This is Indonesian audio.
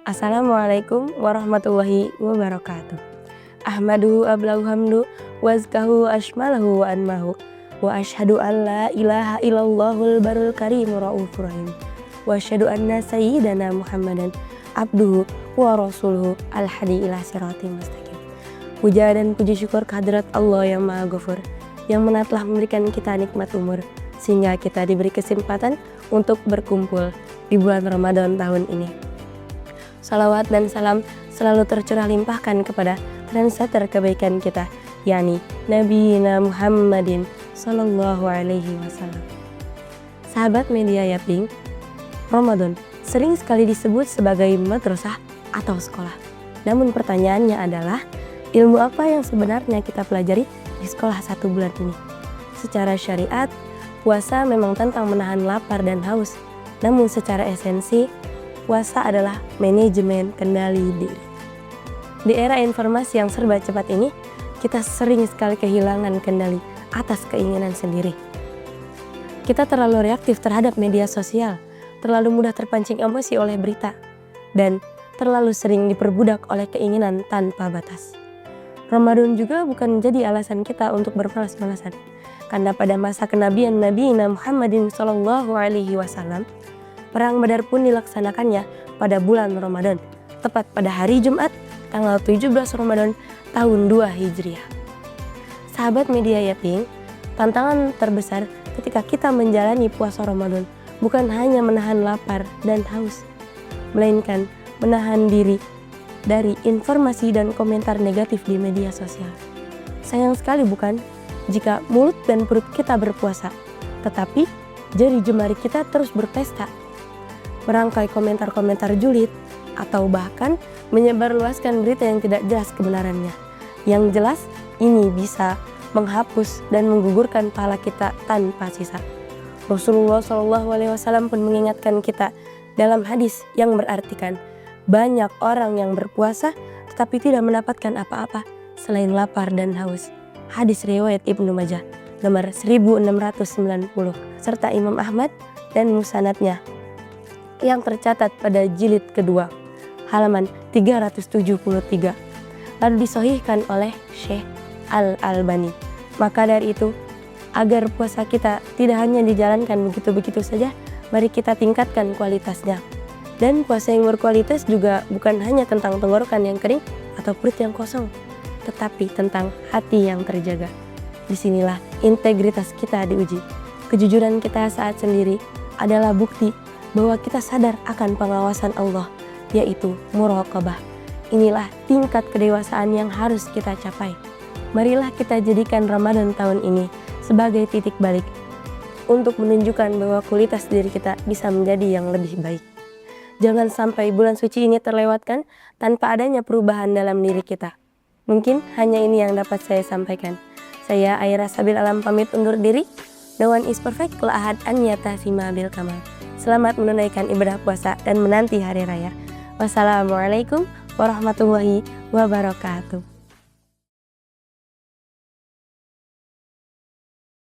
Assalamualaikum warahmatullahi wabarakatuh. Ahmaduhu ablahu hamdu wazkahu ashmalahu wa anmahu wa ashhadu an la ilaha illallahul barul karimur raufur rahim wa asyhadu anna sayyidana Muhammadan abduhu wa rasuluhu al-hadi ila siratim mustaqim. Puja dan puji syukur kehadirat Allah yang Maha Ghafur, yang mana telah memberikan kita nikmat umur sehingga kita diberi kesempatan untuk berkumpul di bulan Ramadan tahun ini. Salawat dan salam selalu tercurah limpahkan kepada trendsetter kebaikan kita, yakni Nabi Muhammadin Sallallahu Alaihi Wasallam. Sahabat media Yaping, Ramadan sering sekali disebut sebagai madrasah atau sekolah. Namun pertanyaannya adalah, ilmu apa yang sebenarnya kita pelajari di sekolah 1 bulan ini? Secara syariat, puasa memang tentang menahan lapar dan haus. Namun secara esensi, puasa adalah manajemen kendali diri. Di era informasi yang serba cepat ini, kita sering sekali kehilangan kendali atas keinginan sendiri. Kita terlalu reaktif terhadap media sosial, terlalu mudah terpancing emosi oleh berita, dan terlalu sering diperbudak oleh keinginan tanpa batas. Ramadan juga bukan menjadi alasan kita untuk bermalas-malasan, karena pada masa kenabian Nabi Muhammadin Sallallahu Alaihi Wasallam, Perang Badar pun dilaksanakannya pada bulan Ramadan, tepat pada hari Jumat, tanggal 17 Ramadan tahun 2 Hijriah. Sahabat media Yaping, tantangan terbesar ketika kita menjalani puasa Ramadan bukan hanya menahan lapar dan haus, melainkan menahan diri dari informasi dan komentar negatif di media sosial. Sayang sekali bukan, jika mulut dan perut kita berpuasa, tetapi jari jemari kita terus berpesta, merangkai komentar-komentar julid, atau bahkan menyebarluaskan berita yang tidak jelas kebenarannya. Yang jelas, ini bisa menghapus dan menggugurkan pahala kita tanpa sisa. Rasulullah SAW pun mengingatkan kita dalam hadis yang berartikan, banyak orang yang berpuasa tetapi tidak mendapatkan apa-apa selain lapar dan haus. Hadis riwayat Ibnu Majah nomor 1690 serta Imam Ahmad dan musnadnya yang tercatat pada jilid kedua, halaman 373, lalu disahihkan oleh Syekh Al-Albani. Maka dari itu, agar puasa kita tidak hanya dijalankan begitu-begitu saja, mari kita tingkatkan kualitasnya. Dan puasa yang berkualitas juga bukan hanya tentang tenggorokan yang kering atau perut yang kosong, tetapi tentang hati yang terjaga. Disinilah integritas kita diuji. Kejujuran kita saat sendiri adalah bukti bahwa kita sadar akan pengawasan Allah, yaitu muraqabah. Inilah tingkat kedewasaan yang harus kita capai. Marilah kita jadikan Ramadan tahun ini sebagai titik balik untuk menunjukkan bahwa kualitas diri kita bisa menjadi yang lebih baik. Jangan sampai bulan suci ini terlewatkan tanpa adanya perubahan dalam diri kita. Mungkin hanya ini yang dapat saya sampaikan. Saya Aira Sabil Alam pamit undur diri. No one is perfect, la ahad an yatasima bil kamal. Selamat menunaikan ibadah puasa dan menanti hari raya. Wassalamualaikum warahmatullahi wabarakatuh.